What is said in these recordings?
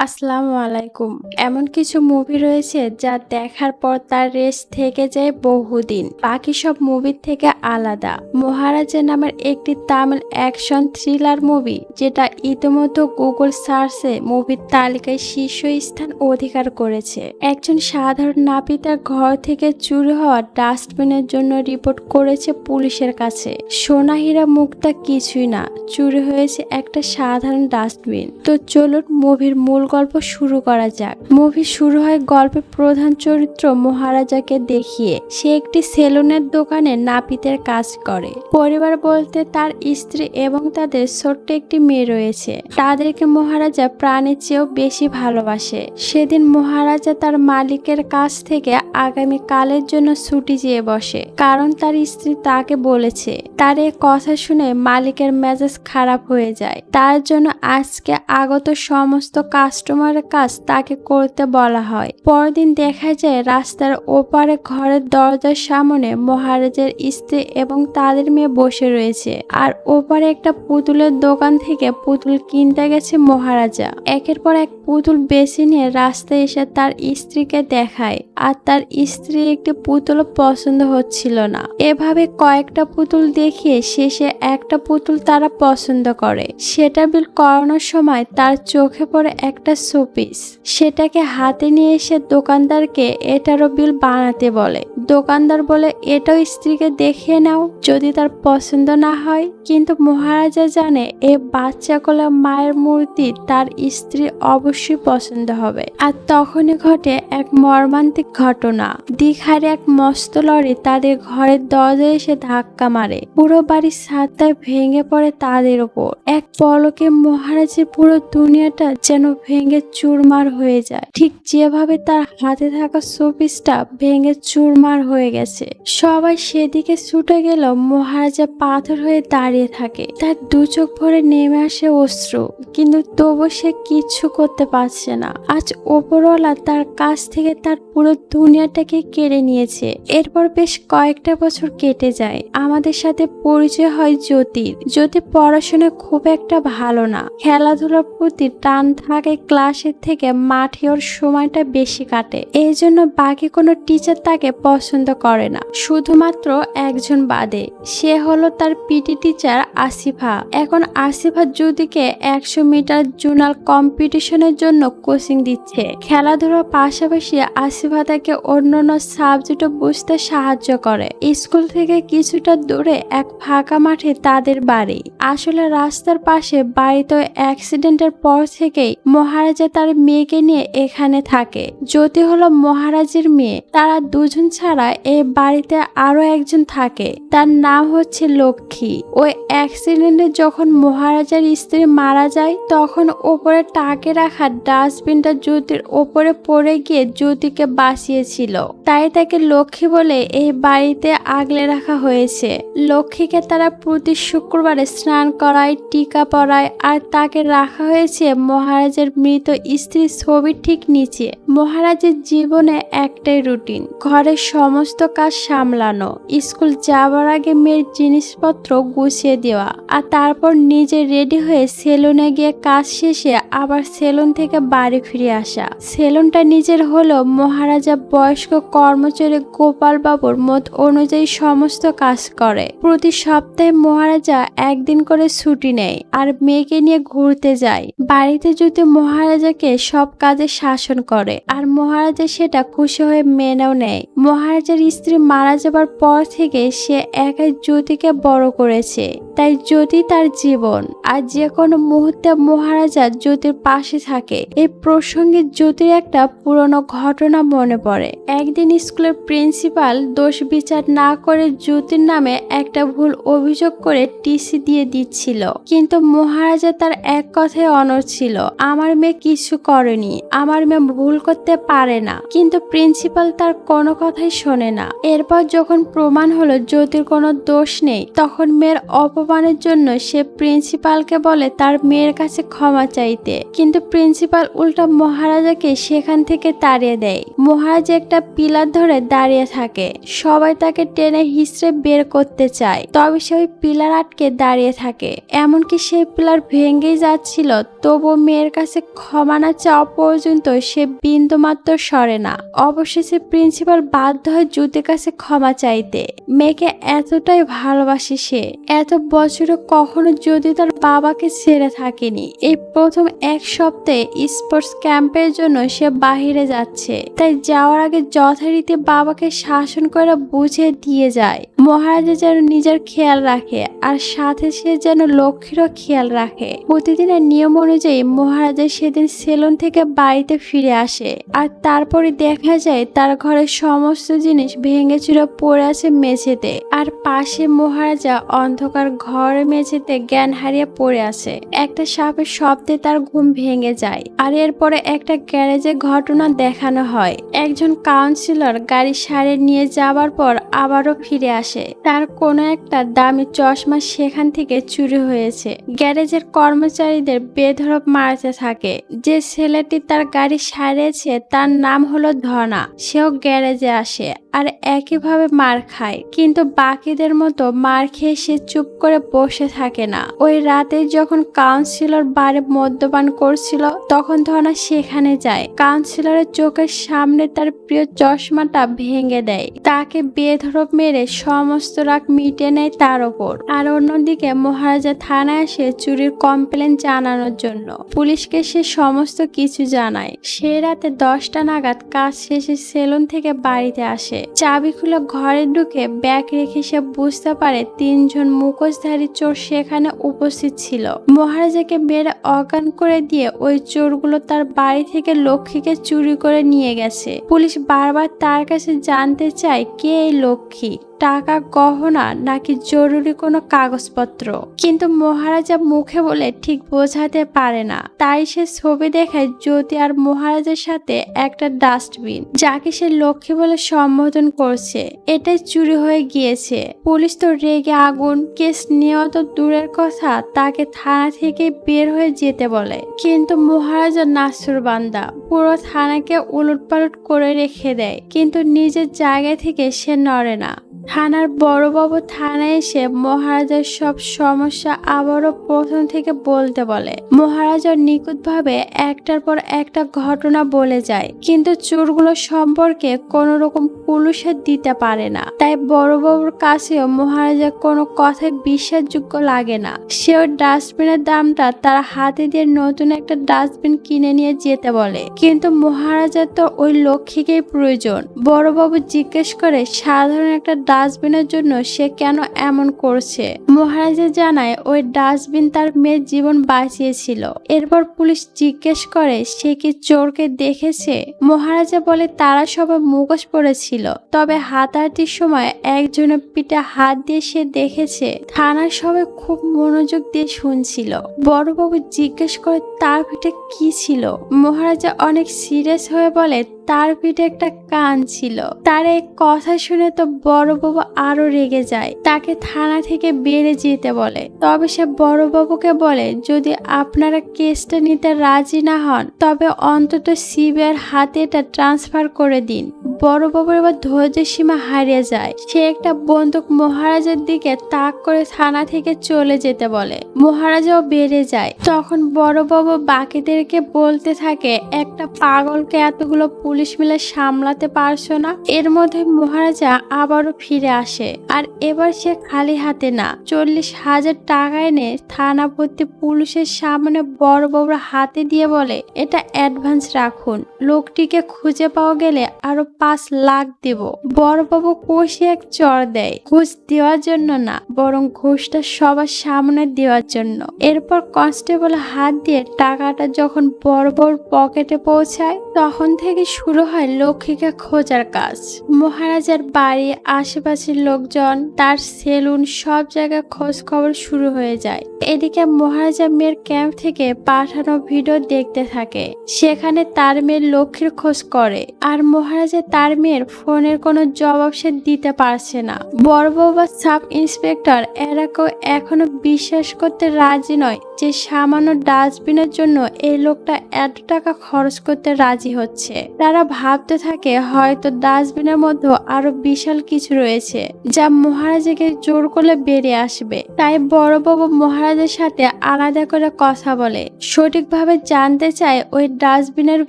আসসালামু আলাইকুম। এমন কিছু মুভি রয়েছে যা দেখার পর তার রেশ থেকে যায় বহুদিন, বাকি সব মুভির থেকে আলাদা। মহারাজা নামের একটি তামিল অ্যাকশন থ্রিলার মুভি, যেটা ইতিমধ্যে গুগল সার্চে মুভির তালিকায় শীর্ষস্থান অধিকার করেছে। একজন সাধারণ নাপিতের ঘর থেকে চুরি হওয়া ডাস্টবিনের জন্য রিপোর্ট করেছে পুলিশের কাছে। সোনা হীরা মুক্তা কিছুই না, চুরি হয়েছে একটা সাধারণ ডাস্টবিন। তো চলুন মুভির মূল গল্প শুরু করা যাক। মুভি শুরু হয় গল্পের প্রধান চরিত্র মহারাজাকে দেখিয়ে। সে একটি সেলুনের দোকানে নাপিতের কাজ করে। পরিবার বলতে তার স্ত্রী এবং তাদের ছোট্ট একটি মেয়ে রয়েছে। তাদেরকে মহারাজা প্রাণের চেয়েও বেশি ভালোবাসে। সেদিন মহারাজা তার মালিকের কাছ থেকে আগামী কালের জন্য ছুটি চেয়ে বসে, কারণ তার স্ত্রী তাকে বলেছে। তার এই কথা শুনে মালিকের মেজাজ খারাপ হয়ে যায়। তার জন্য আজকে আগত সমস্ত কাস্টমারের কাজ তাকে করতে বলা হয়। পরদিন দেখা যায় রাস্তার ওপারে ঘরের দরজার সামনে মহারাজের স্ত্রী এবং তাদের মেয়ে বসে রয়েছে। আর ওপারে একটা পুতুলের দোকান থেকে পুতুল কিনতে গেছে মহারাজা। একের পর এক পুতুল বেছে নিয়ে রাস্তায় এসে তার স্ত্রীকে দেখায়, আর তার স্ত্রী একটি পুতুল পছন্দ হচ্ছিল না। এভাবে কয়েকটা পুতুল দেখিয়ে শেষে একটা পুতুল তারা পছন্দ করে। সেটা বিল করানোর সময় তার চোখে পড়ে একটা শোপিস। সেটাকে হাতে নিয়ে এসে দোকানদারকে এটারও বিল বানাতে বলে। দোকানদার বলে, এটাও স্ত্রীকে দেখিয়ে নাও যদি তার পছন্দ না হয়। কিন্তু মহারাজা জানে এই বাচ্চা কোলে মায়ের মূর্তি তার স্ত্রী অবশ্যই পছন্দ হবে। আর তখনই ঘটে এক মর্মান্তিক ঘটনা। দীঘার এক মস্ত লরি তাদের ঘরের দরজায় এসে ধাক্কা মারে। পুরো বাড়ির ছাদটায় ভেঙে পড়ে তাদের উপর। এক পলকে মহারাজের পুরো দুনিয়াটা যেন ভেঙে চুরমার হয়ে যায়, ঠিক যেভাবে তার হাতে থাকা শোপিসটা ভেঙে চুরমার হয়ে গেছে। সবাই সেদিকে ছুটে গেল। মহারাজা পাথর হয়ে দাঁড়িয়ে থাকে। তার দু চোখ ভরে নেমে আসে অশ্রু, কিন্তু তবু সে কিচ্ছু করতে পারছে না। আজ ওপরওয়ালা তার কাছ থেকে তার পুরো দুনিয়াটাকে কেড়ে নিয়েছে। এরপর বেশ কয়েকটা বছর কেটে যায়। আমাদের সাথে পরিচয় হয় জ্যোতির। জ্যোতি পড়াশোনায় খুব একটা ভালো না, খেলাধুলার প্রতি টান থাকে ক্লাসের থেকে মাঠে ওর সময়টা বেশি কাটে। এই জন্য বাকি কোনো টিচার তাকে পছন্দ করে না, শুধুমাত্র একজন বাদে। সে হলো তার পিটি টিচার আসিফা। এখন আসিফা জ্যোতিকে 100 মিটার জোনাল কম্পিটিশনের জন্য কোচিং দিচ্ছে। খেলাধুলার পাশাপাশি আসিফা তাকে অন্যান্য সাবজেক্টও বুঝতে সাহায্য করে। স্কুল থেকে কিছুটা দূরে এক ফাঁকা মাঠে তাদের বাড়ি। আসলে রাস্তার পাশে বাড়িতে অ্যাক্সিডেন্টের পর থেকেই মহারাজা তার মেয়েকে নিয়ে এখানে থাকে। জ্যোতি হলো মহারাজের মেয়ে। তারা দুজন ছাড়া এই বাড়িতে আরো একজন থাকে, তার নাম হচ্ছে লক্ষ্মী। ওই অ্যাক্সিডেন্টে যখন মহারাজার স্ত্রী মারা যায়, তখন ওপরে টাকে রাখা ডাস্টবিনটা জ্যোতির ওপরে পড়ে গিয়ে জ্যোতিকে বাঁচিয়েছিল। তাই তাকে লক্ষ্মী বলে এই বাড়িতে আগলে রাখা হয়েছে। লক্ষ্মীকে তারা প্রতি শুক্রবারে স্নান করায়, টিকা পরায়, আর তাকে রাখা হয়েছে মহারাজের মৃত স্ত্রীর ছবির ঠিক নিচে। মহারাজের জীবনে একটাই রুটিন, ঘরের সমস্ত কাজ সামলানো, স্কুল যাওয়ার আগে মেয়ের জিনিসপত্র গুছিয়ে দেওয়া, আর তারপর নিজে রেডি হয়ে সেলুনে গিয়ে কাজ শেষে আবার সেলুন থেকে বাড়ি ফিরে আসা। সেলুনটা নিজের হলেও মহারাজা বয়স্ক কর্মচারী গোপাল বাবুর মত অনুযায়ী সমস্ত কাজ করে। প্রতি সপ্তাহে মহারাজা একদিন করে ছুটি নেয় আর মেয়েকে নিয়ে ঘুরতে যায়। বাড়িতে যদি মহারাজাকে সব কাজে শাসন করে, আর মহারাজা সেটা খুশি হয়ে মেনেও নেয়। মহারাজার স্ত্রী মারা যাবার পর থেকে সে একাই জ্যোতিকে বড় করেছে, তাই জ্যোতি তার জীবন। আর যে কোনো মুহূর্তে মহারাজা জ্যোতির পাশে থাকে। এই প্রসঙ্গে জ্যোতির একটা পুরনো ঘটনা মনে পড়ে। একদিন স্কুলের প্রিন্সিপাল দোষ বিচার না করে জ্যোতির নামে একটা ভুল অভিযোগ করে টিসি দিয়ে দিচ্ছিল, কিন্তু মহারাজা তার এক কথায় অনড় ছিল, আমার মেয়ে কিছু করেনি, আমার মেয়ে ভুল করতে পারে না। কিন্তু প্রিন্সিপাল তার কোনো কথাই শোনে না। এরপর যখন প্রমাণ হলো জ্যোতির কোনো দোষ নেই, তখন মেয়ের অপমানের জন্য সে প্রিন্সিপালকে বলে তার মেয়ের কাছে ক্ষমা চাইতে। কিন্তু প্রিন্সিপাল উল্টা মহারাজাকে সেখান থেকে তাড়িয়ে দেয়। মহারাজা একটা পিলার ধরে দাঁড়িয়ে থাকে। সবাই তাকে টেনে হিঁচড়ে বের করতে চায়, তবে সে ওই পিলার আটকে দাঁড়িয়ে থাকে। এমনকি সেই পিলার ভেঙেই যাচ্ছিল, তবু মেয়ের কাছে ক্ষমা না চাওয়া পর্যন্ত সে বিন্দুমাত্র সরে না। অবশেষে প্রিন্সিপাল বাধ্য হয় জ্যোতির কাছে ক্ষমা চাইতে। মেয়েকে এতটাই ভালোবাসে সে, এত বছরে কখনো যদি তার বাবাকে ছেড়ে থাকেনি। এই প্রথম এক সপ্তাহে স্পোর্টস ক্যাম্পের জন্য সে বাহিরে যাচ্ছে, তাই যাওয়ার আগে যথারীতি বাবাকে শাসন করে বুঝিয়ে দিয়ে যায় মহারাজা যেন নিজের খেয়াল রাখে, আর সাথে সে যেন লক্ষ্মীরও খেয়াল রাখে। প্রতিদিনের নিয়ম অনুযায়ী মহারাজা সেদিন সেলুন থেকে বাড়িতে ফিরে আসে, আর তারপরে দেখা যায় তার ঘরের সমস্ত জিনিস ভেঙে চুরে পড়ে আছে মেঝেতে, আর পাশে মহারাজা অন্ধকার ঘরের মেঝেতে জ্ঞান হারিয়ে পড়ে আছে। একটা সাপের শব্দে তার ঘুম ভেঙে যায়। আর এরপরে একটা গ্যারেজে ঘটনা দেখানো হয়। একজন কাউন্সিলর গাড়ি সারিয়ে নিয়ে যাবার পর আবারও ফিরে আসে। তার কোনো একটা দামি চশমা সেখান থেকে চুরি হয়েছে। গ্যারেজের কর্মচারীদের বেধড়ক মারতে থাকে। যে ছেলেটি তার গাড়ি সারিয়েছে তার নাম হলো ধনা। সেও গ্যারেজে আসে আর একইভাবে মার খায়, কিন্তু বাকিদের মতো মার খেয়ে সে চুপ করে বসে থাকে না। ওই রাতে যখন কাউন্সিলর বারে মদ্যপান করছিল, তখন ধনা সেখানে যায়। কাউন্সিলরের চোখের সামনে তার প্রিয় চশমাটা ভেঙে দেয়, তাকে বেধড়ক মেরে সমস্ত রাগ মিটে নেয় তার ওপর। আর অন্যদিকে মহারাজা থানায় আসে চুরির কমপ্লেন জানানোর জন্য। পুলিশকে সে সমস্ত কিছু জানায়। সে রাতে 10টা নাগাদ কাজ শেষে সেলুন থেকে বাড়িতে আসে। চাবি খুলে ঘরে ঢুকে ব্যাগ রেখে সে বুঝতে পারে 3 জন মুখোশধারী চোর সেখানে উপস্থিত ছিল। মহারাজাকে মেরে অজ্ঞান করে দিয়ে ওই চোরগুলো তার বাড়ি থেকে লক্ষ্মীকে চুরি করে নিয়ে গেছে। পুলিশ বারবার তার কাছে জানতে চায় কে এই লক্ষ্মী, টাকা গহনা নাকি জরুরি কোনো কাগজপত্র, কিন্তু মহারাজা মুখে বলে ঠিক বোঝাতে পারে না। তাই সে ছবি দেখায় জ্যোতি আর মহারাজার সাথে একটা ডাস্টবিন, যাকে সে লক্ষ্মী বলে সম্বোধন করছে, এটাই চুরি হয়ে গিয়েছে। পুলিশ তো রেগে আগুন। কেস নেওয়া তো দূরের কথা, তাকে থানা থেকে বের হয়ে যেতে বলে। কিন্তু মহারাজা নাসুরবান্দা পুরো থানাকে উলটপালট করে রেখে দেয়, কিন্তু নিজের জায়গা থেকে সে নড়ে না। থানার বড়বাবু থানায় এসে মহারাজার সব সমস্যা আবারও প্রথম থেকে বলতে বলে। মহারাজা নিখুঁতভাবে একটার পর একটা ঘটনা বলে যায়, কিন্তু চোরগুলো সম্পর্কে কোনো রকম পুলিশে দিতে পারে না। তাই বড়বাবুর কাছেও মহারাজার কোনো কথাই বিশ্বাসযোগ্য লাগে না। সেও ডাস্টবিনের দামটা তার হাতে দিয়ে নতুন একটা ডাস্টবিন কিনে নিয়ে যেতে বলে, কিন্তু মহারাজার তো ওই লক্ষ্মীকেই প্রয়োজন। বড়বাবু জিজ্ঞেস করে সাধারণ একটা ডাস্টবিনের জন্য সে কেন এমন করছে। মহারাজা জানায় ওই ডাস্টবিন তার মেয়ের জীবন বাঁচিয়েছিল। এরপর পুলিশ জিজ্ঞেস করে সে কি চোরকে দেখেছে। মহারাজা বলে তারা সবাই মুখোশ পড়েছিল, তবে হাতাহাতির সময় একজনের পিঠে হাত দিয়ে সে দেখেছে। থানার সবাই খুব মনোযোগ দিয়ে শুনছিল। বড়বাবু জিজ্ঞেস করে তার পিঠে কি ছিল। মহারাজা অনেক সিরিয়াস হয়ে বলে তার পিঠে একটা কান ছিল। তার এই কথা শুনে তো বড়বাবু আরো রেগে যায়, তাকে থানা থেকে বেরিয়ে যেতে বলে। তবে সে বড়বাবুকে বলে যদি আপনারা কেসটা নিতে রাজি না হন, তবে অন্তত সিবিআইয়ের হাতে এটা ট্রান্সফার করে দিন। বড়বাবুর এবার ধৈর্য সীমা হারিয়ে যায়। সে একটা বন্দুক মহারাজার দিকে তাক করে থানা থেকে চলে যেতে বলে। মহারাজাও বেড়ে যায়। তখন বড়বাবু বাকিদেরকে বলতে থাকে একটা পাগলকে এতগুলো পুলিশ মিলে সামলাতে পারছো না। এর মধ্যে মহারাজা আবারও ফিরে আসে, আর এবার সে খালি হাতে না, 40,000 টাকা এনে থানা ভর্তি পুলিশের সামনে বড়বাবুর হাতে দিয়ে বলে এটা অ্যাডভান্স রাখুন, লোকটিকে খুঁজে পাওয়া গেলে আরো 5 লাখ দেব। বড়বাবু কষে এক চড় দেয়, ঘুষ দেওয়ার জন্য না, বরং ঘুষটা সবার সামনে দেওয়ার জন্য। এরপর কনস্টেবল হাত দিয়ে টাকাটা যখন বড়বাবুর পকেটে পৌঁছায়, তখন থেকে শুরু হয় লক্ষ্মীকে খোঁজার কাজ। মহারাজার বাড়ি, আশেপাশের লোকজন, তার সেলুন, সব জায়গায় খোঁজ খবর শুরু হয়ে যায়। এদিকে মহারাজা মেয়ের ক্যাম্প থেকে পাঠানো ভিডিও দেখতে থাকে। সেখানে তার মেয়ের লক্ষ্মীর খোঁজ করে, আর মহারাজা তার মেয়ের ফোনের কোনো জবাব সে দিতে পারছে না। বড় বউ বা সাব ইন্সপেক্টর এরা কেউ এখনো বিশ্বাস করতে রাজি নয় যে সামান্য ডাস্টবিনের জন্য এই লোকটা এত টাকা খরচ করতে রাজি হচ্ছে। তারা ভাবতে থাকে হয়তো ডাস্টবিনের মধ্যে আরো বিশাল কিছু রয়েছে যা মহারাজাকে জোর করলে বেরিয়ে আসবে। তাই বড় বাবু মহারাজের সাথে আলাদা করে কথা বলে, সঠিকভাবে জানতে চায় ওই ডাস্টবিনের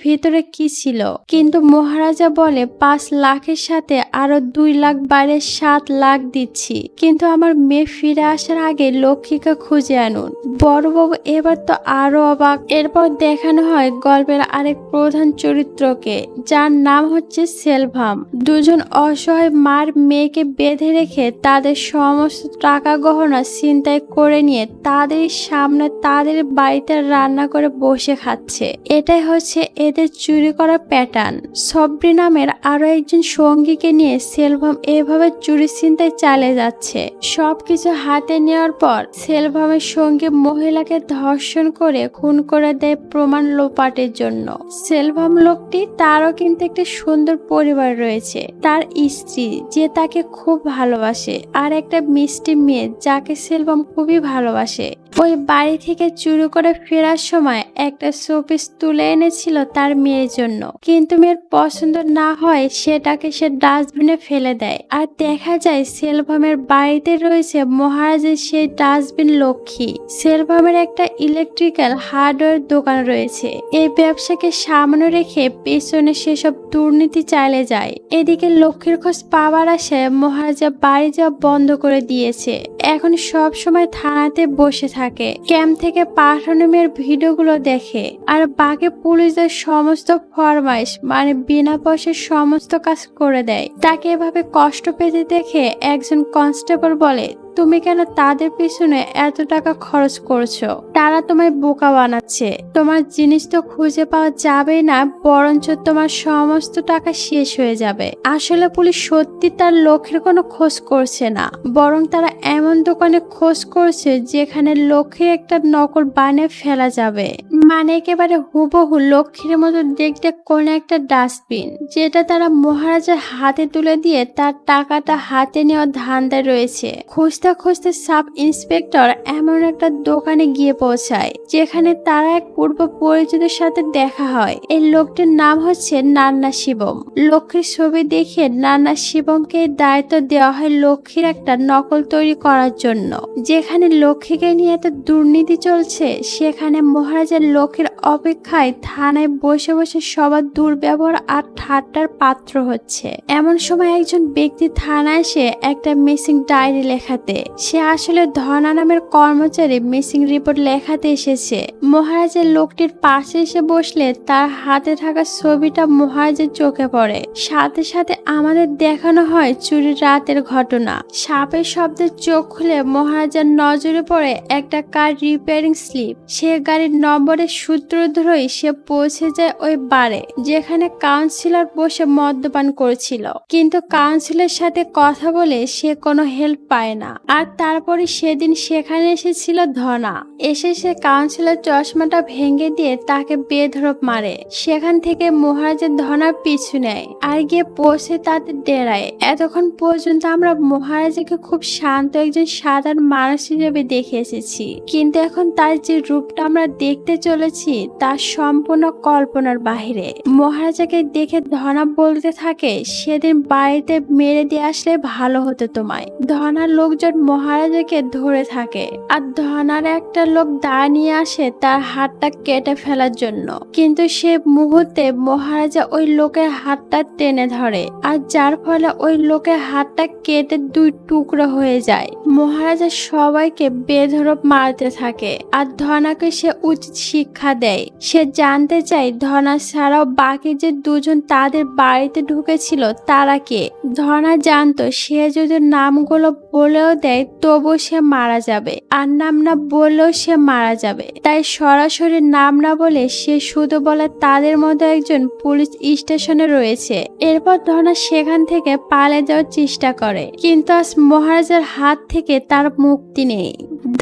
ভিতরে কি ছিল। কিন্তু মহারাজা বলে 5 লাখের সাথে আরো 2 লাখ বাইরে 7 লাখ দিচ্ছি, কিন্তু আমার মেয়ে ফিরে আসার আগে লক্ষ্মীকে খুঁজে আনুন। বড়বাবু এবার তো আরো অবাক। এরপর দেখানো হয় গল্পের আরেক প্রধান চরিত্রকে, যার নাম হচ্ছে সেলভাম। দুজন অসহায় মার মেয়েকে বেঁধে রেখে তাদের সমস্ত টাকা গহনা ছিনতাই করে নিয়ে তাদের সামনে তাদের বাড়িতে রান্না করে বসে খাচ্ছে। এটাই হচ্ছে এদের চুরি করার প্যাটার্ন। সবরি নামের আরো একজন সঙ্গীকে নিয়ে সেলভাম এভাবে চুরি ছিনতাই চালিয়ে যাচ্ছে। সবকিছু হাতে নেওয়ার পর সেলভামের সঙ্গে মহিলাকে ধর্ষণ করে খুন করে দেয় প্রমাণ লোপাটের জন্য। সেলভাম লোকটি তারও কিন্তু একটা সুন্দর পরিবার রয়েছে, তার স্ত্রী যে তাকে খুব ভালোবাসে আর একটা মিষ্টি মেয়ে যাকে সেলভাম খুবই ভালোবাসে। ওই বাড়ি থেকে চুরি করে ফেরার সময় একটা শোপিস তুলে এনেছিল তার মেয়ের জন্য, কিন্তু মেয়ের পছন্দ না হয় সেটাকে সে ডাস্টবিনে ফেলে দেয়। আর দেখা যায় সেলভামের বাড়িতে রয়েছে মহারাজের সেই ডাস্টবিন লক্ষ্মী। সেলভামের একটা ইলেকট্রিক্যাল হার্ডওয়্যার দোকান রয়েছে। এই ব্যবসাকে সামনে রেখে পেছনে সেসব দুর্নীতি চালিয়ে যায়। এদিকে লক্ষ্মীর খোঁজ পাওয়ার আশায় মহারাজা বাড়ি যাওয়া বন্ধ করে দিয়েছে। এখন সব সময় থানাতে বসে থাকে, ক্যাম্প থেকে পাঠানো মেয়ের ভিডিওগুলো দেখে আর বাকি পুলিশদের সমস্ত ফরমাইশ মানে বিনা পয়সার সমস্ত কাজ করে দেয়। তাকে এভাবে কষ্ট পেতে দেখে একজন কনস্টেবল বলে, তুমি কেন তাদের পিছনে এত টাকা খরচ করছো? তারা তোমায় বোকা বানাচ্ছে। তোমার জিনিস তো খুঁজে পাওয়া যাবেই না, বরঞ্চ তোমার সমস্ত টাকা শেষ হয়ে যাবে। আসলে পুলিশ সত্যি তার লক্ষ্যের কোনো খোঁজ করছে না, বরং তারা এমন দোকানে খোঁজ করছে যেখানে লক্ষ্যের একটা নকল বানিয়ে ফেলা যাবে। মানে একেবারে হুবহু লক্ষ্মীর মতো দেখতে কোন একটা ডাস্টবিন, যেটা তারা মহারাজার হাতে তুলে দিয়ে তার টাকাটা হাতে নেওয়ার ধান্দায় রয়েছে। খুঁজতে খুঁজতে সাব ইন্সপেক্টর এমন একটা দোকানে গিয়ে পৌঁছায় যেখানে তারা এক পূর্ব পরিচিতের সাথে দেখা হয়। এই লোকটির নাম হচ্ছে নান্না শিবম। লক্ষ্মীর ছবি দেখে নান্না শিবমকে দায়িত্ব দেওয়া হয় লক্ষ্মীর একটা নকল তৈরি করার জন্য। যেখানে লক্ষ্মীকে নিয়ে এত দুর্নীতি চলছে সেখানে মহারাজের লক্ষ্মীর অপেক্ষায় থানায় বসে বসে সবার দুর্ব্যবহার আর ঠাট্টার পাত্র হচ্ছে। এমন সময় একজন ব্যক্তি থানায় এসে একটা মিসিং ডায়েরি লেখাতে। সে আসলে ধনা নামের কর্মচারী মিসিং রিপোর্ট লেখাতে এসেছে। মহারাজের লোকটির পাশে এসে বসলে তার হাতে থাকা ছবিটা মহারাজের চোখে পড়ে। সাথে সাথে আমাদের দেখানো হয় চুরির রাতের ঘটনা। সাপের শব্দে চোখ খুলে মহারাজার নজরে পড়ে একটা কার রিপেয়ারিং স্লিপ। সে গাড়ির নম্বরের সূত্র ধরেই সে পৌঁছে যায় ওই বারে যেখানে কাউন্সিলর বসে মদ্যপান করছিল। কিন্তু কাউন্সিলের সাথে কথা বলে সে কোনো হেল্প পায় না। আর তারপরে সেদিন সেখানে এসেছিল ধনা। এসে সে কাউন্সিলর চশমাটা ভেঙে দিয়ে তাকে বেধড়ক মারে। সেখান থেকে মহারাজের ধনার পিছু নেয় আর গিয়ে পৌঁছে তাদের ডেরায়। এতক্ষণ পর্যন্ত আমরা মহারাজাকে খুব শান্ত একজন সাধারণ মানুষ হিসেবে দেখে এসেছি, কিন্তু এখন তার যে রূপটা আমরা দেখতে চলেছি তা সম্পূর্ণ কল্পনার বাহিরে। মহারাজাকে দেখে ধনা বলতে থাকে, সেদিন বাড়িতে মেরে দিয়ে আসলে ভালো হতো তোমায়। ধনার লোকজন মহারাজাকে ধরে থাকে আর ধনার একটা লোক দা নিয়ে আসে তার হাতটা কেটে ফেলার জন্য, কিন্তু সে মুহূর্তে মহারাজা ওই লোকের হাতটা টেনে ধরে আর যার ফলে ওই লোকের হাতটা কেটে 2 টুকরো হয়ে যায়। মহারাজা সবাইকে বেধড়ক মারতে থাকে আর ধনাকে সে উচিত শিক্ষা দেয়। সে জানতে চায় ধনা ছাড়াও বাকি যে দুজন তাদের বাড়িতে ঢুকেছিল তারা কে। ধনা জানতো সে যদি নামগুলো বলেও দেয় তবু সে মারা যাবে, আর নাম না বললেও সে মারা যাবে। তাই সরাসরি নাম না বলে সে শুধু বলে তাদের মধ্যে একজন পুলিশ স্টেশনে রয়েছে। এরপর ধনা সেখান থেকে পালিয়ে যাওয়ার চেষ্টা করে, কিন্তু আজ মহারাজার হাত থেকে তার মুক্তি নেই।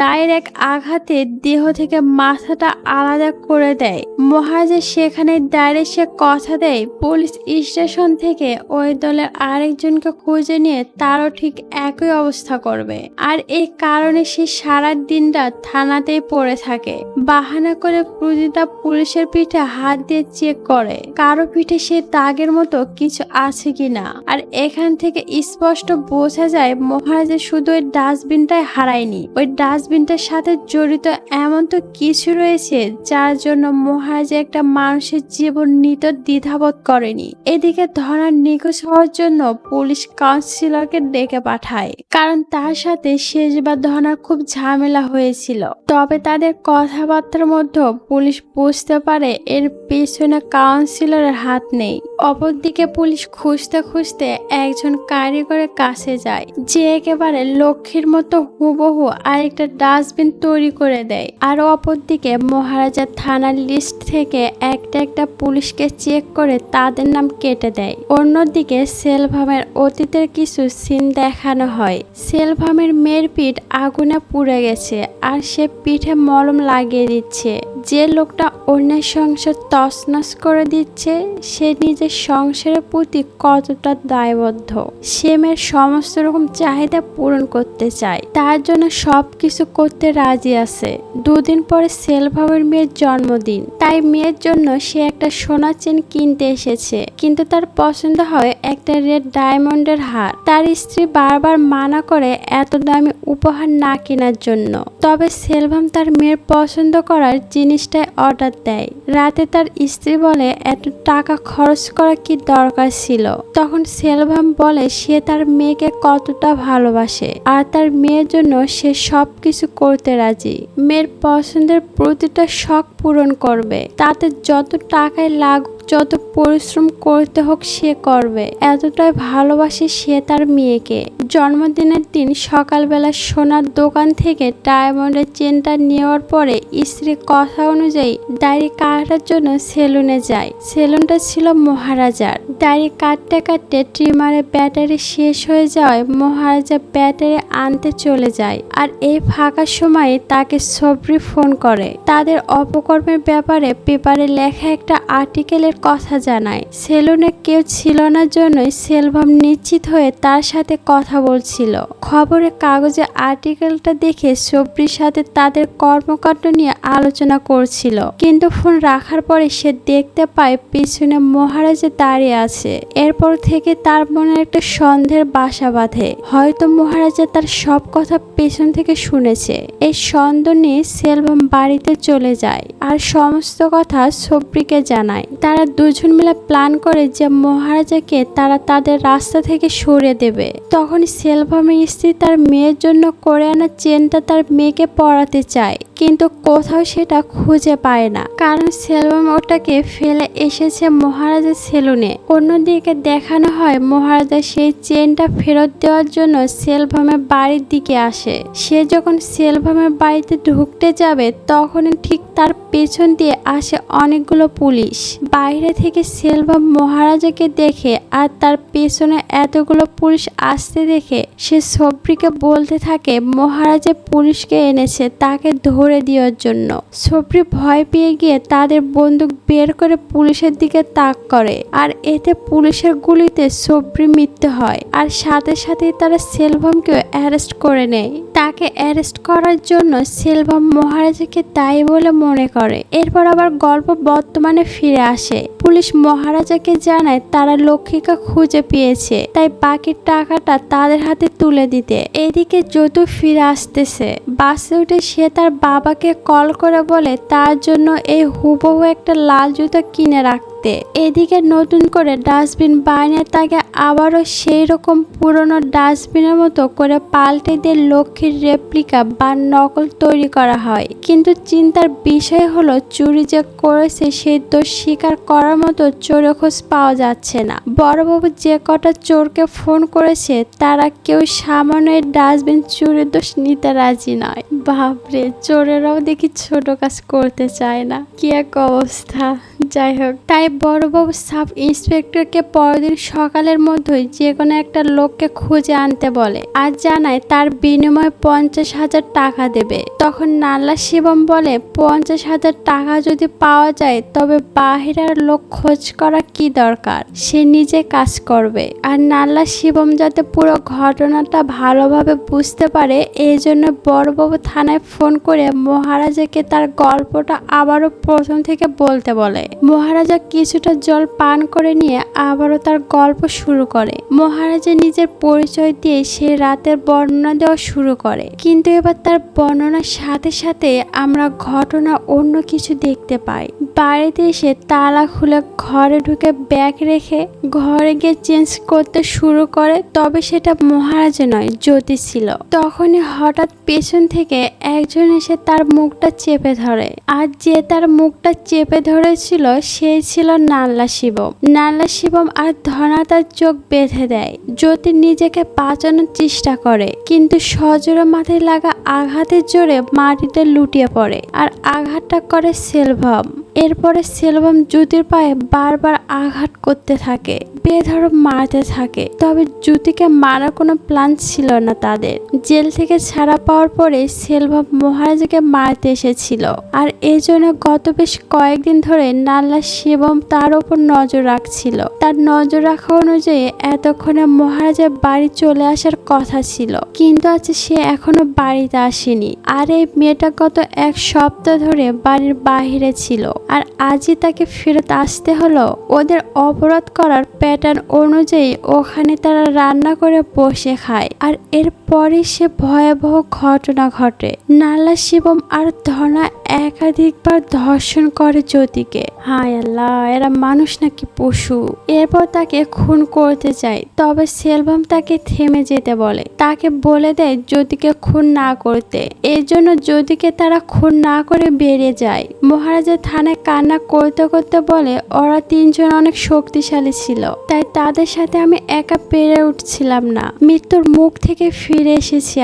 দায়ের এক আঘাতে দেহ থেকে মাথাটা আলাদা করে দেয়। মহারাজা সেখানে দাঁড়িয়ে সে কথা দেয় পুলিশ স্টেশন থেকে ওই দলের আরেকজনকে খুঁজে নিয়ে তারও ঠিক একই অবস্থা করবে। আর এই কারণে সে সারা দিনটা থানাতেই পড়ে থাকে। বাহানা করে প্রতিটা পুলিশের পিঠে হাত দিয়ে চেক করে কারো পিঠে সে দাগের মতো কিছু আছে কিনা। আর এখান থেকে স্পষ্ট বোঝা যায় মহারাজা শুধু ওই ডাস্টবিনটাই হারায়নি, ওই ডাস্টবিনটার সাথে জড়িত এমন তো কিছু রয়েছে যার জন্য মহারাজা একটা মানুষের জীবন নিতে দ্বিধাবোধ করেনি। এদিকে ধরা নিখোঁজ হওয়ার জন্য পুলিশ কাউন্সিলরকে ডেকে পাঠায়, কারণ তার সাথে শেষবার ধরার খুব ঝামেলা হয়েছিল। তবে তাদের কথাবার্তার মধ্যে পুলিশ বুঝতে পারে এর পেছনে কাউন্সিলরের হাত নেই। অপরদিকে পুলিশ খুঁজতে খুঁজতে একজন কারিগরের কাছে যায় যে একেবারে লক্ষ্মীর মতো হুবহু আরেকটা ডাস্টবিন তৈরি করে দেয়। আর অপরদিকে মহারাজা থানার লিস্ট থেকে একটা একটা পুলিশকে চেক করে তাদের নাম কেটে দেয়। অন্যদিকে সেলভামের অতীতের কিছু সিন দেখানো হয়। সেলভামের মেয়ের পিঠ আগুনে পুড়ে গেছে আর সে পিঠে মলম লাগিয়ে দিচ্ছে। যে লোকটা অন্যের সংসার তছনছ করে দিচ্ছে সে নিজের সংসারের প্রতি কতটা দায়বদ্ধ। সে মেয়ের সমস্ত রকম চাহিদা পূরণ করতে চায়, তার জন্য সবকিছু করতে রাজি আছে। দুদিন পরে সেলভামের মেয়ের জন্মদিন, তাই মেয়ের জন্য সে একটা সোনার চেন কিনতে এসেছে, কিন্তু তার পছন্দ হয় একটা রেড ডায়মন্ডের হার। তার স্ত্রী বারবার মানা করে এত দামি উপহার না কেনার জন্য। তবে সেলভাম তার মেয়ের পছন্দ করার জিনিসটাই অর্ডার দেয়। রাতে তার স্ত্রী বলে এত টাকা খরচ করা কি দরকার ছিল। তখন সেলভাম বলে সে তার মেয়েকে কতটা ভালোবাসে আর তার মেয়ের জন্য সে সবকিছু করতে রাজি। মেয়ের পছন্দের প্রতিটা শখ পূরণ করবে, তাতে যত টাকায় লাগুক, যত পরিশ্রম করতে হোক সে করবে। এতটাই ভালোবাসে সে তার মেয়েকে। জন্মদিনের দিন সকালবেলা সোনার দোকান থেকে ডায়মন্ডের চেনটা নেওয়ার পরে স্ত্রীর কথা অনুযায়ী দাড়ি কাটার জন্য সেলুনে যায়। সেলুনটা ছিল মহারাজার। দাড়ি কাটতে কাটতে ট্রিমারের ব্যাটারি শেষ হয়ে যাওয়ায় মহারাজা ব্যাটারি আনতে চলে যায়। আর এই ফাঁকা সময়ে তাকে সবরি ফোন করে। তাদের অপকর্মের ব্যাপারে পেপারে লেখা একটা আর্টিকেলের কথা জানায়। সেলুনে কেউ ছিল না জন্যই সেলভাম নিশ্চিত হয়ে তার সাথে কথা বলছিল। খবরের কাগজে আর্টিকেলটা দেখে সবরির সাথে তাদের কর্মকাণ্ড নিয়ে আলোচনা করছিল, কিন্তু ফোন রাখার পরে সে দেখতে পায় পিছনে মহারাজা দাঁড়িয়ে আছে। এরপর থেকে তার মনে একটা সন্দেহের বাসা বাঁধে, হয়তো মহারাজা তার সব কথা পেছন থেকে শুনেছে। এই সন্দেহ নিয়ে সেলভাম বাড়িতে চলে যায় আর সমস্ত কথা সবরিকে জানায়। তারা দুজন মিলে প্ল্যান করে যে মহারাজাকে তারা তাদের রাস্তা থেকে সরিয়ে দেবে। তখন সেলভামের স্ত্রী তার মেয়ের জন্য করে আনা চেনটা তার মেয়েকে পরাতে চায়, কিন্তু কোথাও সেটা খুঁজে পায় না, কারণ সেলভাম ওটাকে ফেলে এসেছে মহারাজার সেলুনে। অন্যদিকে দেখানো হয় মহারাজা সেই চেনটা ফেরত দেওয়ার জন্য সেলভামের বাড়ির দিকে আসে। সে যখন সেলভামের বাড়িতে ঢুকতে যাবে তখন ঠিক তার পেছন দিয়ে আসে অনেকগুলো পুলিশ। বাইরে থেকে সেলভাম মহারাজাকে দেখে আর তার পেছনে এতগুলো পুলিশ আসতে দেখে সে সবরিকে বলতে থাকে মহারাজা পুলিশকে এনেছে তাকে ধরে দেওয়ার জন্য। সবরি ভয় পেয়ে গিয়ে তাদের বন্দুক বের করে পুলিশের দিকে তাক করে, আর এতে পুলিশের গুলিতে সবরি মৃত্যু হয়। আর সাথে সাথে তারা সেলভামকেও অ্যারেস্ট করে নেয়। তাকে অ্যারেস্ট করার জন্য সেলভাম মহারাজাকে দায়ী বলে মনে করে। এরপর আবার গল্প বর্তমানে ফিরে আসে। পুলিশ মহারাজাকে জানায় তারা লক্ষ্মীকে খুঁজে পেয়েছে, তাই বাকি টাকাটা তাদের হাতে তুলে দিতে। এদিকে যদু ফিরে আসতেছে। বাসে উঠে সে তার বাবাকে কল করে বলে তার জন্য এই হুবহু একটা লাল জুতো কিনে রাখতে। এদিকে নতুন করে ডাস্টবিন বানিয়ে তাকে আবারও সেই রকম পুরনো ডাস্টবিনের মতো করে পাল্টে দিয়ে লক্ষ্মীর রেপ্লিকা বা নকল তৈরি করা হয়। কিন্তু চিন্তার বিষয় হলো চুরি যে করেছে সেই দোষ স্বীকার করার মতো চোরের খোঁজ পাওয়া যাচ্ছে না। বড়বাবু যে কটা চোরকে ফোন করেছে তারা কেউ সামান্য ডাস্টবিন চুরির দোষ নিতে রাজি নয়। বাপরে, চোরেরাও দেখি ছোট কাজ করতে চায় না, কি এক অবস্থা। যাই হোক, তাই বড়বাবু সাব ইন্সপেক্টরকে পরদিন সকালের মধ্যেই যে কোনো একটা লোককে খুঁজে আনতে বলে আর জানায় তার বিনিময়ে 50,000 টাকা দেবে। তখন নাল্লা শিবম বলে 50,000 টাকা যদি পাওয়া যায় তবে বাহিরের লোক খোঁজ করা কি দরকার, সে নিজে কাজ করবে। আর নাল্লা শিবম যাতে পুরো ঘটনাটা ভালোভাবে বুঝতে পারে এই জন্য বড়বাবু থানায় ফোন করে মহারাজাকে তার গল্পটা আবারও প্রথম থেকে বলতে বলে। মহারাজা কিছুটা জল পান করে নিয়ে আবারও তার গল্প শুরু করে। মহারাজা নিজের পরিচয় দিয়ে সে রাতের বর্ণনা দেওয়া শুরু করে, কিন্তু এবার তার বর্ণনার সাথে সাথে আমরা ঘটনা অন্য কিছু দেখতে পাই। বাড়িতে এসে তালা খুলে ঘরে ঢুকে ব্যাগ রেখে ঘরে গিয়ে চেঞ্জ করতে শুরু করে, তবে সেটা মহারাজা নয়, জ্যোতি ছিল। তখনই হঠাৎ পেছন থেকে একজন এসে তার মুখটা চেপে ধরে, আর যে তার মুখটা চেপে ধরেছিল সেই ছিল নাল্লা শিবম। নাল্লা শিবম আর ধনা তার চোখ বেঁধে দেয়। জ্যোতি নিজেকে বাঁচানোর চেষ্টা করে, কিন্তু সজোরে মাথায় লাগা আঘাতের জোরে মাটিতে লুটিয়ে পড়ে আর আঘাতটা করে সেলভাম। এরপরে সেলভাম জ্যোতির পায়ে বারবার আঘাত করতে থাকে, বেধড়ক মারতে থাকে। তবে জ্যোতিকে মারার কোনো প্ল্যান ছিল না তাদের। জেল থেকে ছাড়া পাওয়ার পরে সেলভাম মহারাজাকে মারতে এসেছিল, আর এই জন্য গত বেশ কয়েকদিন ধরে নাল্লা শিবম তার ওপর নজর রাখছিল। তার নজর রাখা অনুযায়ী এতক্ষণে মহারাজার বাড়ি চলে আসার কথা ছিল, কিন্তু আজ সে এখনো বাড়িতে আসেনি। আর এই মেয়েটা গত এক সপ্তাহ ধরে বাড়ির বাহিরে ছিল, আর আজই তাকে ফেরত আসতে হলো। ওদের অপরাধ করার প্যাটার্ন অনুযায়ী ওখানে তারা রান্না করে বসে খায়, আর এরপরে সে ভয়াবহ ঘটনা ঘটে। নাল্লা শিবম আর ধনা একাধিকবার ধর্ষণ করে জ্যোতিকে। হায় আল্লাহ, এরা মানুষ নাকি পশু। এরপর তাকে খুন করতে চায়, তবে সেলভাম তাকে থেমে যেতে বলে। তাকে বলে দেয় জ্যোতিকে খুন না করতে। এর জন্য জ্যোতিকে তারা খুন না করে বেরিয়ে যায়। মহারাজা থানায় কান্না করতে করতে বলে ওরা তিনজন অনেক শক্তিশালী ছিল, তাই তাদের সাথে আমি একা পেরে উঠছিলাম না। মৃত্যুর মুখ থেকে ফিরে এসেছি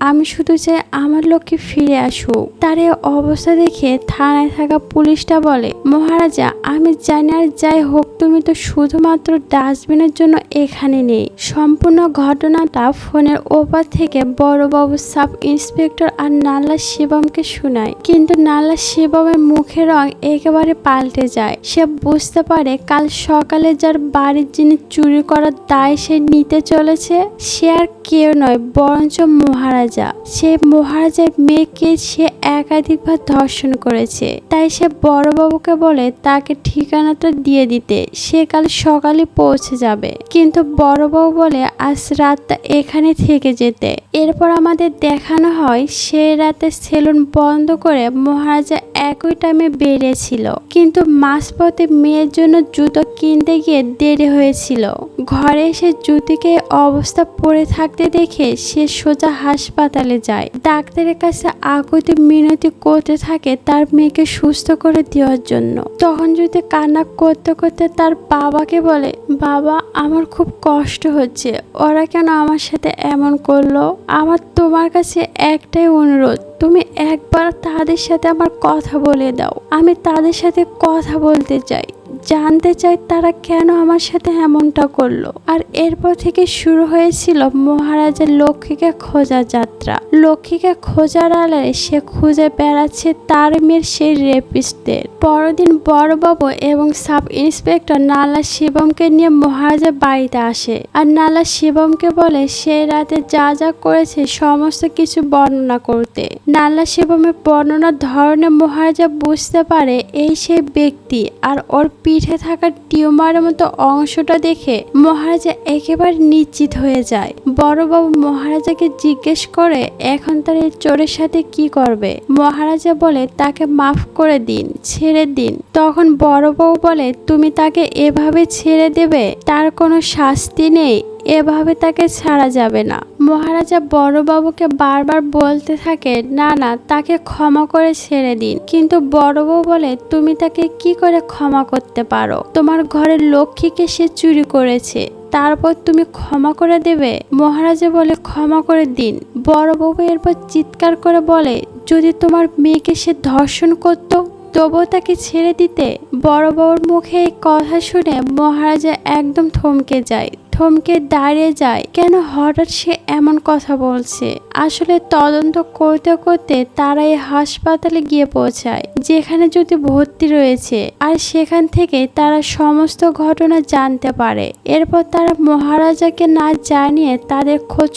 আমি শুধু চাই আমার লোককে ফিরে আসুক। তার এই অবস্থা দেখে থানায় থাকা পুলিশটা বলে মহারাজা, আমি জানি আর যাই হোক তুমি তো শুধুমাত্র ডাস্টবিনের জন্য এখানে নেই। সম্পূর্ণ ঘটনাটা ফোনের ওপার থেকে বড়বাবু সাব ইন্সপেক্টর আর নাল্লা শিবমকে শোনায়, কিন্তু নাল্লা শিবমের মুখের রং একেবারে পাল্টে যায়। সে বুঝতে পারে কাল সকালে যার বাড়ির জিনিস চুরি করার দায় সে নিতে চলেছে সে আর কেউ নয় বরঞ্চ মহারাজা। সে মহারাজার মেয়েকে সে একাধিকবার ধর্ষণ করেছে, তাই সে বড়বাবুকে বলে তাকে ঠিকানাটা দিয়ে দিতে, সে কাল সকালে পৌঁছে যাবে। কিন্তু বড়বাবু বলে আজ রাতটা এখানে থেকে যেতে। এরপর আমাদের দেখানো হয় সে রাতে সেলুন বন্ধ করে মহারাজা একই টাইমে বেরিয়েছিল, কিন্তু মাঝপথে মেয়ের জন্য জুতো কিনতে গিয়ে দেরি হয়েছিল। ঘরে এসে জ্যোতিকে অবস্থা পড়ে থাকতে দেখে সে সোজা হাসপাতালে যায়। ডাক্তারের কাছে আকুতি মিনতি করতে থাকে তার মেয়েকে সুস্থ করে দেওয়ার জন্য। তখন জ্যোতি কান্না করতে করতে তার বাবাকে বলে, বাবা আমার খুব কষ্ট হচ্ছে, ওরা কেন আমার সাথে এমন করলো? আমার তোমার কাছে একটাই অনুরোধ, তুমি একবার তাদের সাথে আমার কথা বলে দাও। আমি তাদের সাথে কথা বলতে চাই, জানতে চাই তারা কেন আমার সাথে এমনটা করলো। আর এরপর থেকে শুরু হয়েছিল মহারাজের লক্ষ্মীকে খোঁজার যাত্রা। লক্ষ্মীকে খোঁজার আলে সে খুঁজে বেড়াচ্ছে তার মেয়ের সেই রেপিস্টদের। পরদিন বড়বাবু এবং সাব ইন্সপেক্টর নাল্লা শিবমকে নিয়ে মহারাজের বাড়িতে আসে, আর নাল্লা শিবমকে বলে সে রাতে যা যা করেছে সমস্ত কিছু বর্ণনা করতে। নাল্লা শিবমের বর্ণনার ধরনে মহারাজা বুঝতে পারে এই সেই ব্যক্তি, আর ওর পিঠে থাকা টিউমারের মতো অংশটা দেখে মহারাজা একেবারে নিশ্চিত হয়ে যায়। বড়বাবু মহারাজাকে জিজ্ঞেস করে এখন তার এই চোরের সাথে কি করবে। মহারাজা বলে তাকে মাফ করে দিন, ছেড়ে দিন। তখন বড়বাবু বলে তুমি তাকে এভাবে ছেড়ে দেবে? তার কোনো শাস্তি নেই, এভাবে তাকে ছাড়া যাবে না। মহারাজা বড়বাবুকে বারবার বলতে থাকে না না, তাকে ক্ষমা করে ছেড়ে দিন। কিন্তু বড়বাবু বলে তুমি তাকে কি করে ক্ষমা করতে পারো? তোমার ঘরের লক্ষ্মীকে সে চুরি করেছে, তারপর তুমি ক্ষমা করে দেবে? মহারাজা বলে ক্ষমা করে দিন। বড়বাবু এরপর চিৎকার করে বলে যদি তোমার মেয়েকে সে ধর্ষণ করত তবুও তাকে ছেড়ে দিতে? বড় বউর মুখে এই কথা শুনে মহারাজা একদম থমকে দাঁড়িয়ে যায়। কেন হঠাৎ সে এমন কথা বলছে? আসলে তদন্ত করতে করতে তারা এই হাসপাতালে গিয়ে পৌঁছায়, যেখানে জ্যোতি ভর্তি রয়েছে। আর সেখান থেকে তারা সমস্ত ঘটনা জানতে পারে। এরপর তারা মহারাজাকে না জানিয়ে তাদের খোঁজ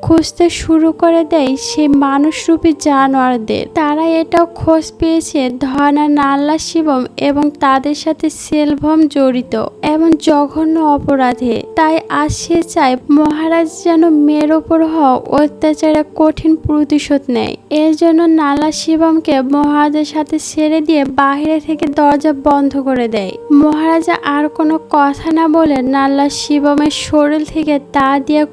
খুঁজতে শুরু করে দেয় সেই মানুষরূপী জানোয়ারদের। তারা এটাও খোঁজ পেয়েছে ধনা, নাল্লা, শিবম এবং তাদের সাথে সেলভম জড়িত এমন জঘন্য অপরাধে। তাই আজ সে চায় মহারাজ যেন মেয়ের ওপর হওয়া অত্যাচারের কঠিন প্রতিশোধ নেয়। এর জন্য নাল্লা শিবমকে মহারাজের সাথে ছেড়ে দিয়ে বাহিরে থেকে দরজা বন্ধ করে দেয়। মহারাজা আর কোনো কথা না বলে নাল্লা শিবমের শরীর থেকে তা দিয়ে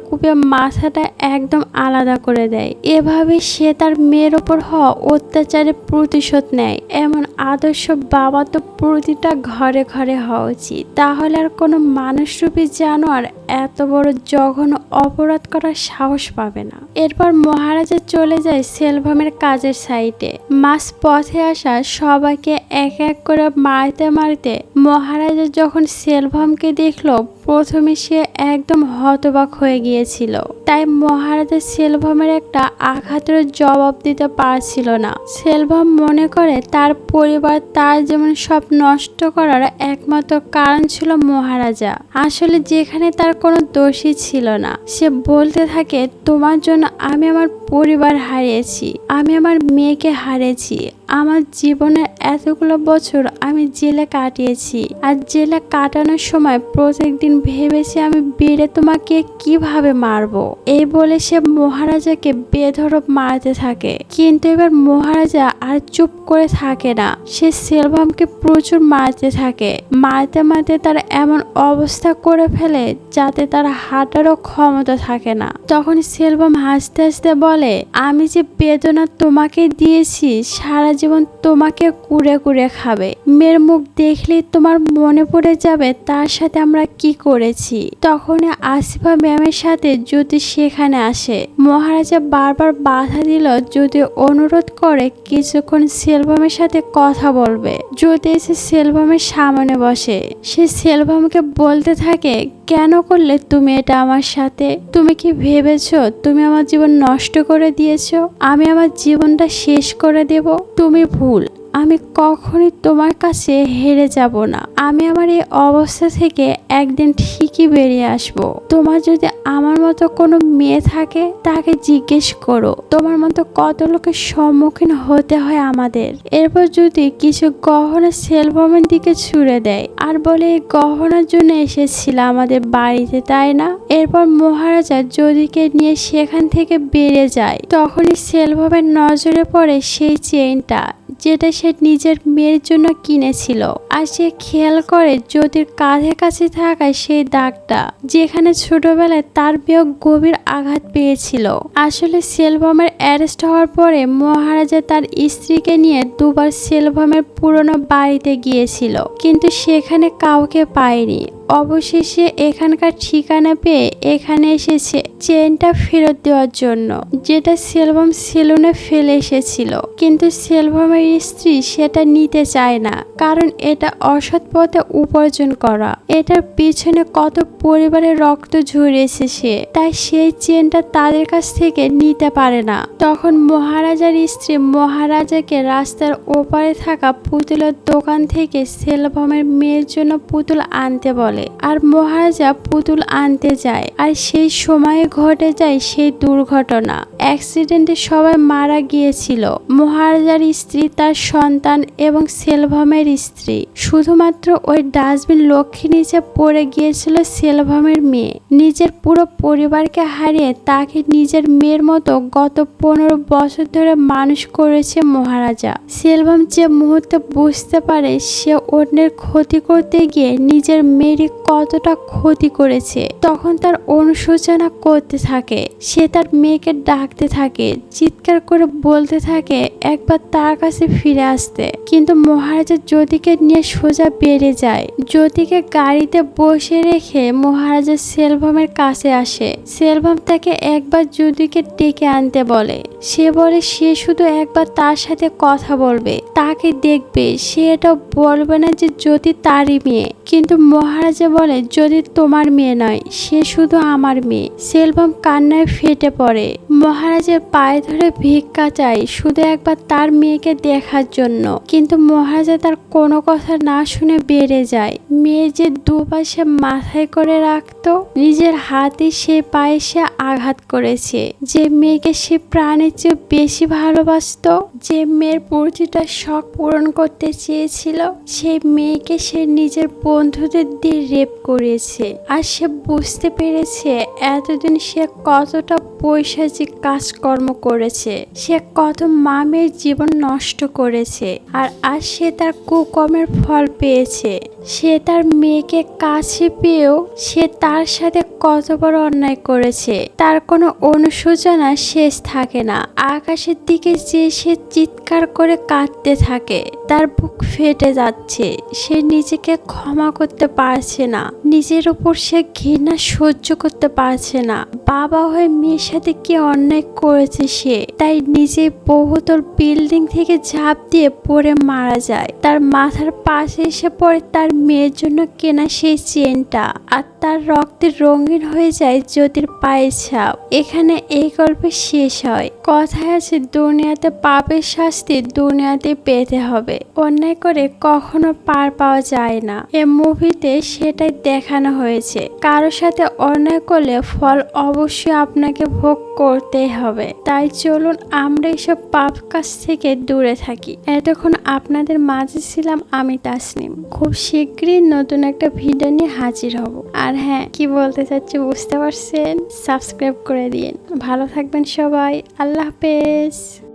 কুপিয়ে মাথাটা একদম আলাদা করে দেয়। এভাবে সে তার মেয়ের ওপর হওয়া অত্যাচারের প্রতিশোধ নেয়। এমন আদর্শ বাবা তো প্রতিটা ঘরে ঘরে হওয়া উচিত। তাহলে আর কোনো মানুষরূপী জানোয়ার এত বড় জঘন্য অপরাধ করার সাহস পাবে না। এরপর মহারাজা চলে যায় সেলভমের কাজের সাইটে। মাঝ পথে আসা সবাইকে এক এক করে মারতে মহারাজা যখন সেলভমকে দেখলো, প্রথমে সে একদম হতবাক হয়ে গিয়েছিল। তাই মহারাজা সেলভমের একটা আঘাতের জবাব দিতে পারছিল না। সেলভম মনে করে তার পরিবার, তার যেমন সব নষ্ট করার একমাত্র কারণ ছিল মহারাজা। আসলে যেখানে তার কোনো দোষই ছিল না। সে বলতে থাকে, তোমার জন্য আমি আমার পরিবার হারিয়েছি, আমি আমার মেয়েকে হারিয়েছি। আমার জীবনের এতগুলো বছর আমি জেলে কাটিয়েছি। আর জেলে কাটানোর সময় প্রত্যেকদিন ভেবেছি আমি বেড়ে তোমাকে কিভাবে মারবো। এই বলে সে মহারাজাকে বেধড়ক মারতে থাকে। কিন্তু এবার মহারাজা আর চুপ করে থাকে না। সে সেলভমকে প্রচুর মারতে থাকে। মারতে তার এমন অবস্থা করে ফেলে যাতে তার হাঁটারও ক্ষমতা থাকে না। তখন সেলভম হাসতে হাসতে বলে, আমি যে বেদনা তোমাকে দিয়েছি, সারা জীবন তোমাকে কুড়ে খাবে। মেয়ের মুখ দেখলেই তোমার মনে পড়ে যাবে তার সাথে আমরা কি করেছি। তখন আসিফা ম্যামের সাথে জ্যোতি সেখানে আসে। মহারাজা বারবার বাধা দিল, জ্যোতি অনুরোধ করে কিছুক্ষণ সেলভমের সাথে কথা বলবে। জ্যোতি এসে সেলভমের সামনে বসে। সে সেলভমকে বলতে থাকে, কেন করলে তুমি এটা আমার সাথে? তুমি কি ভেবেছো তুমি আমার জীবন নষ্ট করে দিয়েছো? আমি আমার জীবনটা শেষ করে দেব? তুমি ভুল। আমি কখনই তোমার কাছে হেরে যাব না। আমি আমার এই অবস্থা থেকে একদিন ঠিকই বেরিয়ে আসব। তোমার যদি আমার মতো কোনো মেয়ে থাকে তাকে জিজ্ঞেস করো, তোমার মতো কত লোকের সম্মুখীন হতে হয় আমাদের। এরপর যদি কিছু গহনা সেলভমের দিকে ছুড়ে দেয় আর বলে, এই গহনার জন্য এসেছিল আমাদের বাড়িতে, তাই না? এরপর মহারাজা জ্যোতিকে নিয়ে সেখান থেকে বেরিয়ে যায়। তখনই সেলভমের নজরে পড়ে সেই চেইনটা, যেটা সে নিজের মেয়ের জন্য কিনেছিল। আর সে খেয়াল করে জ্যোতির কাঁধে কাছে থাকা সেই দাগটা, যেখানে ছোটবেলায় তার মেয়ে গভীর আঘাত পেয়েছিল। আসলে সেলভমের অ্যারেস্ট হওয়ার পরে মহারাজা তার স্ত্রীকে নিয়ে দুবার সেলভমের পুরনো বাড়িতে গিয়েছিল, কিন্তু সেখানে কাউকে পায়নি। অবশেষে এখানকার ঠিকানা পেয়ে এখানে এসেছে চেনটা ফেরত দেওয়ার জন্য, যেটা সেলভম সেলুনে ফেলে এসেছিল। কিন্তু সেলভমের স্ত্রী সেটা নিতে চায় না, কারণ এটা অসৎ পথে উপার্জন করা। এটার পিছনে কত পরিবারের রক্ত ঝরিয়েছে সে, তাই সেই চেনটা তাদের কাছ থেকে নিতে পারে না। তখন মহারাজার স্ত্রী মহারাজাকে রাস্তার ওপারে থাকা পুতুলের দোকান থেকে সেলভমের মেয়ের জন্য পুতুল আনতে বলে। আর মহারাজা পুতুল আনতে যায়, আর সেই সময়ে ঘটে যায় সেই দুর্ঘটনা। অ্যাক্সিডেন্টে সবাই মারা গিয়েছিল, মহারাজার স্ত্রী, তার সন্তান এবং সেলভমের স্ত্রী। শুধুমাত্র ওই ডাস্টবিন লক্ষ্মী নিচে পড়ে গিয়েছিল সেলভমের মেয়ে। নিজের পুরো পরিবারকে হারিয়ে তাকে নিজের মেয়ের মতো গত 15 বছর ধরে মানুষ করেছে মহারাজা। সেলভম যে মুহূর্তে বুঝতে পারে সে অন্যের ক্ষতি করতে গিয়ে নিজের মেয়েরই কতটা ক্ষতি করেছে, তখন তার অনুশোচনা করতে করতে থাকে। সে তার মেয়েকে ডাকতে থাকে, চিৎকার করে বলতে থাকে একবার তার কাছে ফিরে আসতে। কিন্তু মহারাজা জ্যোতিকে নিয়ে সোজা বেড়ে যায়। জ্যোতিকে গাড়িতে বসে রেখে মহারাজা সেলভামের কাছে আসে। সেলভাম তাকে একবার জ্যোতিকে ডেকে আনতে বলে। সে বলে সে শুধু একবার তার সাথে কথা বলবে, তাকে দেখবে, সে এটা বলবে না যে জ্যোতি তারই মেয়ে। কিন্তু মহারাজা বলে জ্যোতি তোমার মেয়ে নয়, সে শুধু আমার মেয়ে। সেলভাম কান্নায় ফেটে পড়ে, মহারাজের পায়ে ধরে ভিক্ষা চায় শুধু একবার তার মেয়েকে দেখার জন্য। কিন্তু মহারাজা তার কোনো কথা না শুনে বেড়ে যায়। মেয়ে যে দুপাশে মাথায় করে রাখতো, নিজের হাতে সে পায়ে সে আঘাত করেছে। যে মেয়েকে সে প্রাণের চেয়ে বেশি ভালোবাসতো, যে মেয়ের প্রতিটা শখ পূরণ করতে চেয়েছিল, সেই মেয়েকে সে নিজের বন্ধুদের দিয়ে রেপ করেছে। আর সে বুঝতে পেরেছে এতদিন সে কতটা পৈশাচিক কাজকর্ম করেছে, সে কত মামের জীবন নষ্ট করেছে। আর আজ সে তার কুকর্মের ফল পেয়েছে। সে তার মেয়েকে কাছে পেয়েও সে তার সাথে কত বড় অন্যায় করেছে, তার কোনো অনুশোচনা শেষ থাকে না। আকাশের দিকে চেয়ে সে চিৎকার করে কাঁদতে থাকে, তার বুক ফেটে যাচ্ছে। সে নিজেকে ক্ষমা করতে পারছে না, নিজের উপর সে ঘৃণা সহ্য করতে পারছে না। বাবা হয়ে মেয়ের সাথে কি অন্যায় করেছে সে, তাই নিজে বহুতল বিল্ডিং থেকে ঝাঁপ দিয়ে পড়ে মারা যায়। তার মাথার পাশে এসে পড়ে তার মেয়ের জন্য কেনা সেই চেনটা, আর তার রক্তে রঙিন হয়ে যায় জ্যোতির পায়ের ছাপ। এখানে এই গল্প শেষ হয়। কথায় আছে দুনিয়াতে পাপের শাস্তি দুনিয়াতে পেতে হবে, অন্যায় করে কখনো পার পাওয়া যায় না। এ মুভিতে সেটাই দেখানো হয়েছে। কারো সাথে অন্যায় করলে ফল অবশ্যই আপনাকে ভোগ করতেই হবে। তাই চলুন আমরা এসব পাপ কাজ থেকে দূরে থাকি। এতক্ষণ আপনাদের মাঝে ছিলাম আমি তাসনিম। খুব শীঘ্রই নতুন একটা ভিডিও নিয়ে হাজির হব। আর হ্যাঁ, কি বলতে চাচ্ছি বুঝতে পারছেন? সাবস্ক্রাইব করে দিন। ভালো থাকবেন সবাই। আল্লাহ হাফেজ।